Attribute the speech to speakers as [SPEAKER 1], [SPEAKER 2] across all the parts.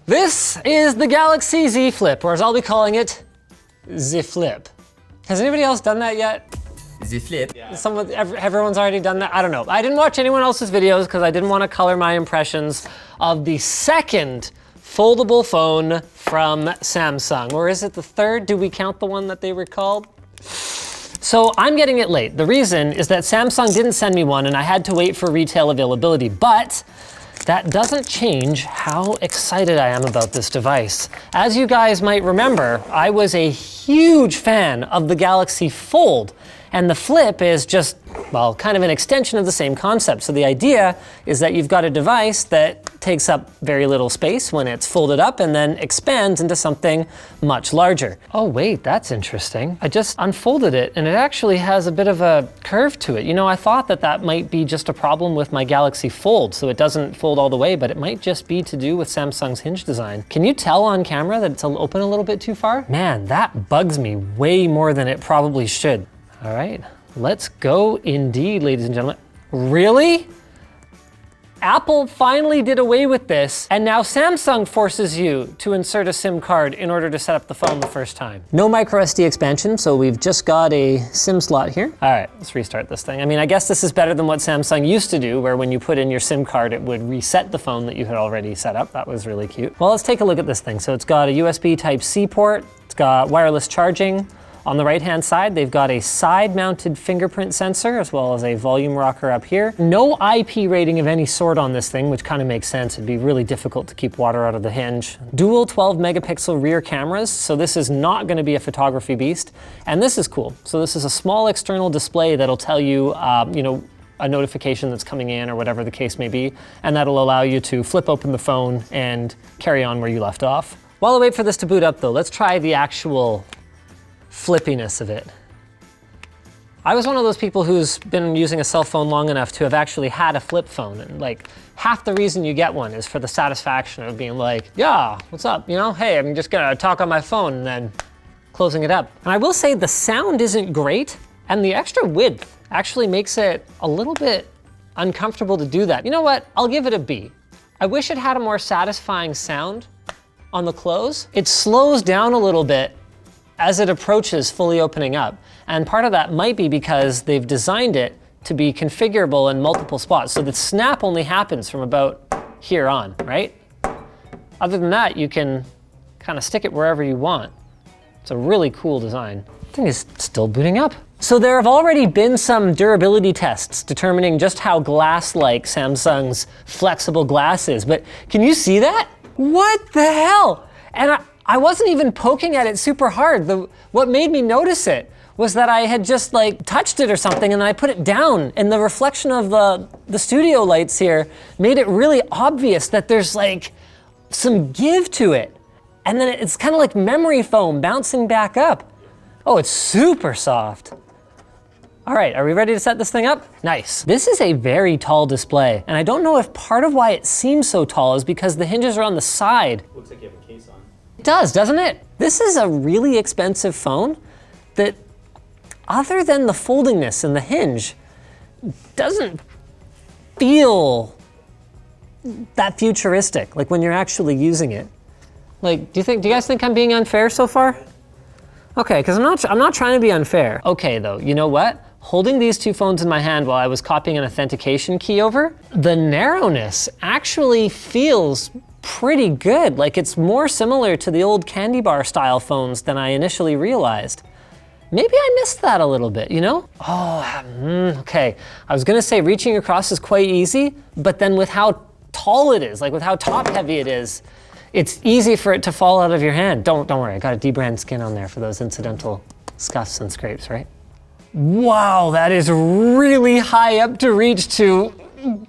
[SPEAKER 1] This is the Galaxy Z Flip, or as I'll be calling it, Z Flip. Has anybody else done that yet?
[SPEAKER 2] Z Flip?
[SPEAKER 1] Yeah. Everyone's already done that? I don't know. I didn't watch anyone else's videos because I didn't want to color my impressions of the second foldable phone from Samsung. Or is it the third? Do we count the one that they recalled? So I'm getting it late. The reason is that Samsung didn't send me one and I had to wait for retail availability, but that doesn't change how excited I am about this device. As you guys might remember, I was a huge fan of the Galaxy Fold, and the Flip is just, well, kind of an extension of the same concept. So the idea is that you've got a device that takes up very little space when it's folded up and then expands into something much larger. Oh wait, that's interesting. I just unfolded it and it actually has a bit of a curve to it. You know, I thought that that might be just a problem with my Galaxy Fold, so it doesn't fold all the way, but it might just be to do with Samsung's hinge design. Can you tell on camera that it's open a little bit too far? Man, that bugs me way more than it probably should. All right, let's go indeed, ladies and gentlemen. Really? Apple finally did away with this, and now Samsung forces you to insert a SIM card in order to set up the phone the first time. No micro SD expansion, so we've just got a SIM slot here. All right, let's restart this thing. I mean, I guess this is better than what Samsung used to do, where when you put in your SIM card, it would reset the phone that you had already set up. That was really cute. Well, let's take a look at this thing. So it's got a USB Type-C port, it's got wireless charging. On the right-hand side, they've got a side-mounted fingerprint sensor as well as a volume rocker up here. No IP rating of any sort on this thing, which kind of makes sense. It'd be really difficult to keep water out of the hinge. Dual 12-megapixel rear cameras, so this is not going to be a photography beast. And this is cool. So this is a small external display that'll tell you, you know, a notification that's coming in or whatever the case may be, and that'll allow you to flip open the phone and carry on where you left off. While I wait for this to boot up, though, let's try the actual flippiness of it. I was one of those people who's been using a cell phone long enough to have actually had a flip phone, and like half the reason you get one is for the satisfaction of being like, yeah, what's up? You know, hey, I'm just gonna talk on my phone and then closing it up. And I will say the sound isn't great, and the extra width actually makes it a little bit uncomfortable to do that. You know what? I'll give it a B. I wish it had a more satisfying sound on the close. It slows down a little bit as it approaches fully opening up. And part of that might be because they've designed it to be configurable in multiple spots. So the snap only happens from about here on, right? Other than that, you can kind of stick it wherever you want. It's a really cool design. I think it's still booting up. So there have already been some durability tests determining just how glass-like Samsung's flexible glass is, but can you see that? What the hell? And I wasn't even poking at it super hard. What made me notice it was that I had just like touched it or something and then I put it down, and the reflection of the studio lights here made it really obvious that there's like some give to it. And then it's kind of like memory foam bouncing back up. Oh, it's super soft. All right, are we ready to set this thing up? Nice. This is a very tall display, and I don't know if part of why it seems so tall is because the hinges are on the side.
[SPEAKER 3] Looks like you have a case on.
[SPEAKER 1] It does, doesn't it? This is a really expensive phone that, other than the foldingness and the hinge, doesn't feel that futuristic, like when you're actually using it. Like, do you guys think I'm being unfair so far? Okay, because I'm not trying to be unfair. Okay though, you know what? Holding these two phones in my hand while I was copying an authentication key over, the narrowness actually feels pretty good. Like it's more similar to the old candy bar style phones than I initially realized. Maybe I missed that a little bit, you know? Oh, okay. I was gonna say reaching across is quite easy, but then with how tall it is, like with how top heavy it is, it's easy for it to fall out of your hand. Don't worry, I got a dbrand skin on there for those incidental scuffs and scrapes, right? Wow, that is really high up to reach to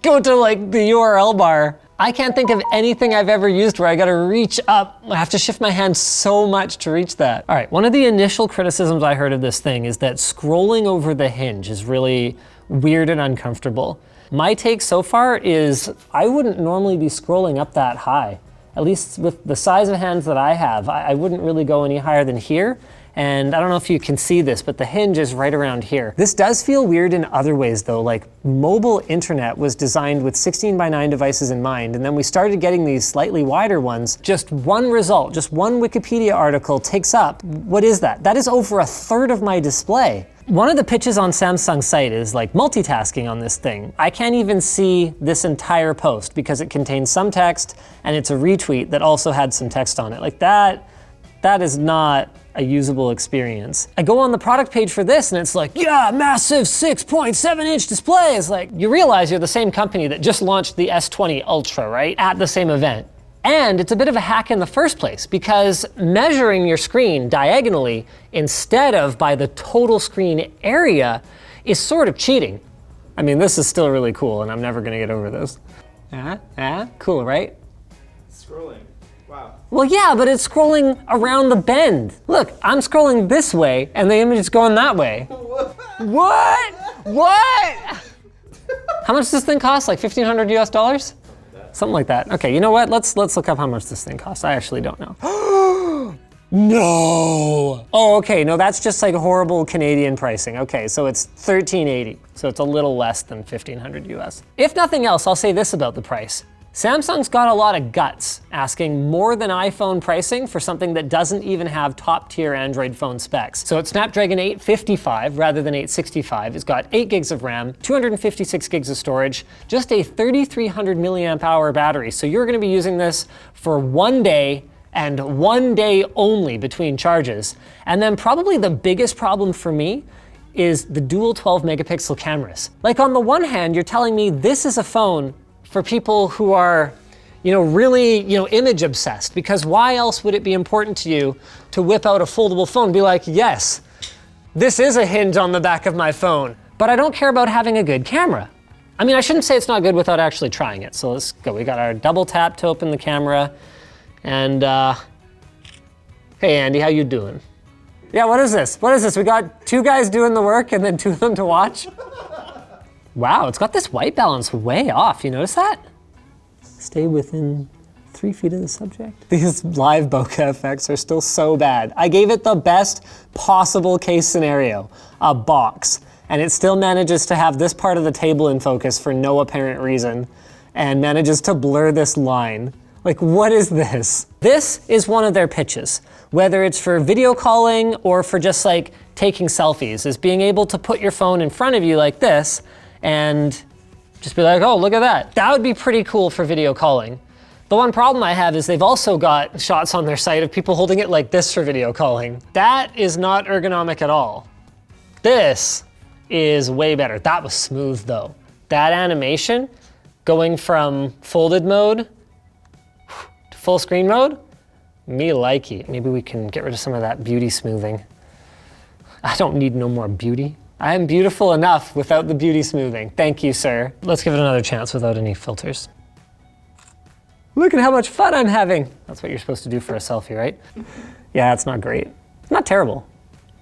[SPEAKER 1] go to like the URL bar. I can't think of anything I've ever used where I gotta reach up. I have to shift my hand so much to reach that. All right, one of the initial criticisms I heard of this thing is that scrolling over the hinge is really weird and uncomfortable. My take so far is I wouldn't normally be scrolling up that high. At least with the size of hands that I have, I wouldn't really go any higher than here. And I don't know if you can see this, but the hinge is right around here. This does feel weird in other ways though, like mobile internet was designed with 16:9 devices in mind, and then we started getting these slightly wider ones. Just one result, just one Wikipedia article takes up, what is that? That is over a third of my display. One of the pitches on Samsung's site is like multitasking on this thing. I can't even see this entire post because it contains some text and it's a retweet that also had some text on it. Like that is not a usable experience. I go on the product page for this and it's like, yeah, massive 6.7-inch display. It's like, you realize you're the same company that just launched the S20 Ultra, right? At the same event. And it's a bit of a hack in the first place because measuring your screen diagonally instead of by the total screen area is sort of cheating. I mean, this is still really cool and I'm never gonna get over this. Cool, right?
[SPEAKER 2] Scrolling, wow.
[SPEAKER 1] Well, yeah, but it's scrolling around the bend. Look, I'm scrolling this way and the image is going that way. What? How much does this thing cost? Like $1,500 US? Something like that. Okay, you know what? Let's look up how much this thing costs. I actually don't know. No! Oh, okay, no, that's just like horrible Canadian pricing. Okay, so it's $1,380. So it's a little less than $1,500 US. If nothing else, I'll say this about the price. Samsung's got a lot of guts asking more than iPhone pricing for something that doesn't even have top tier Android phone specs. So it's Snapdragon 855 rather than 865. It's got 8 gigs of RAM, 256 gigs of storage, just a 3,300 milliamp hour battery. So you're gonna be using this for one day and one day only between charges. And then probably the biggest problem for me is the dual 12 megapixel cameras. Like on the one hand, you're telling me this is a phone for people who are, really, image obsessed, because why else would it be important to you to whip out a foldable phone, be like, yes, this is a hinge on the back of my phone, but I don't care about having a good camera. I mean, I shouldn't say it's not good without actually trying it. So let's go. We got our double tap to open the camera, and hey Andy, how you doing? Yeah, what is this? What is this? We got 2 guys doing the work and then 2 of them to watch? Wow, it's got this white balance way off. You notice that? Stay within 3 feet of the subject. These live bokeh effects are still so bad. I gave it the best possible case scenario, a box, and it still manages to have this part of the table in focus for no apparent reason, and manages to blur this line. Like, what is this? This is one of their pitches, whether it's for video calling or for just like taking selfies, is being able to put your phone in front of you like this and just be like, oh, look at that. That would be pretty cool for video calling. The one problem I have is they've also got shots on their site of people holding it like this for video calling. That is not ergonomic at all. This is way better. That was smooth though. That animation going from folded mode to full screen mode, me likey. Maybe we can get rid of some of that beauty smoothing. I don't need no more beauty. I am beautiful enough without the beauty smoothing. Thank you, sir. Let's give it another chance without any filters. Look at how much fun I'm having. That's what you're supposed to do for a selfie, right? Yeah, it's not great. It's not terrible.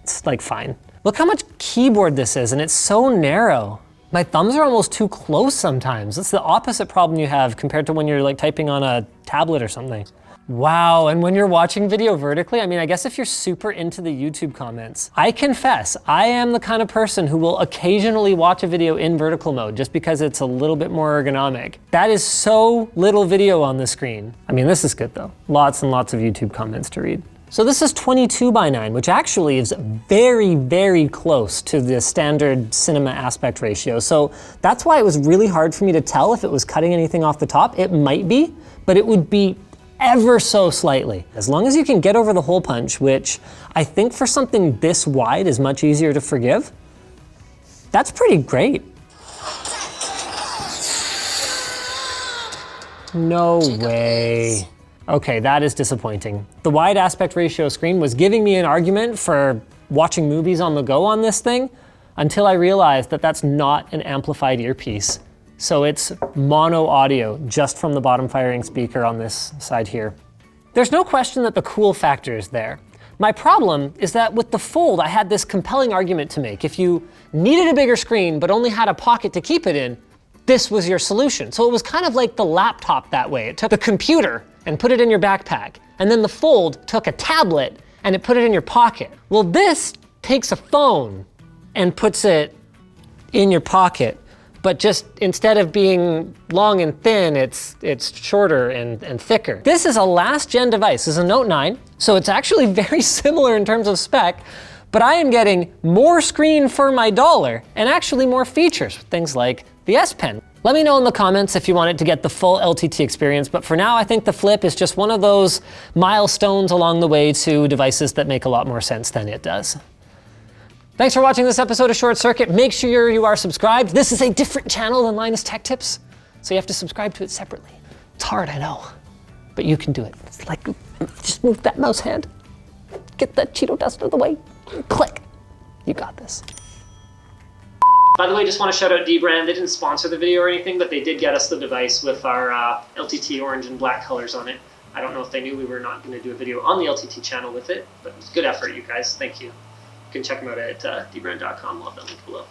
[SPEAKER 1] It's like fine. Look how much keyboard this is, and it's so narrow. My thumbs are almost too close sometimes. That's the opposite problem you have compared to when you're like typing on a tablet or something. Wow, and when you're watching video vertically, I mean, I guess if you're super into the YouTube comments, I confess, I am the kind of person who will occasionally watch a video in vertical mode just because it's a little bit more ergonomic. That is so little video on the screen. I mean, this is good though. Lots and lots of YouTube comments to read. So this is 22:9, which actually is very, very close to the standard cinema aspect ratio. So that's why it was really hard for me to tell if it was cutting anything off the top. It might be, but it would be ever so slightly. As long as you can get over the hole punch, which I think for something this wide is much easier to forgive, that's pretty great. No way. Okay, that is disappointing. The wide aspect ratio screen was giving me an argument for watching movies on the go on this thing until I realized that that's not an amplified earpiece. So it's mono audio just from the bottom firing speaker on this side here. There's no question that the cool factor is there. My problem is that with the Fold, I had this compelling argument to make. If you needed a bigger screen but only had a pocket to keep it in, this was your solution. So it was kind of like the laptop that way. It took the computer and put it in your backpack. And then the Fold took a tablet and it put it in your pocket. Well, this takes a phone and puts it in your pocket, but just instead of being long and thin, it's shorter and thicker. This is a last gen device. This is a Note 9, so it's actually very similar in terms of spec, but I am getting more screen for my dollar and actually more features, things like the S Pen. Let me know in the comments if you want it to get the full LTT experience, but for now I think the Flip is just one of those milestones along the way to devices that make a lot more sense than it does. Thanks for watching this episode of Short Circuit. Make sure you are subscribed. This is a different channel than Linus Tech Tips, so you have to subscribe to it separately. It's hard, I know, but you can do it. It's like, just move that mouse hand, get that Cheeto dust out of the way, click. You got this. By the way, just want to shout out Dbrand. They didn't sponsor the video or anything, but they did get us the device with our LTT orange and black colors on it. I don't know if they knew we were not going to do a video on the LTT channel with it, but it's good effort, you guys. Thank you. You can check them out at dbrand.com. We'll have that link below.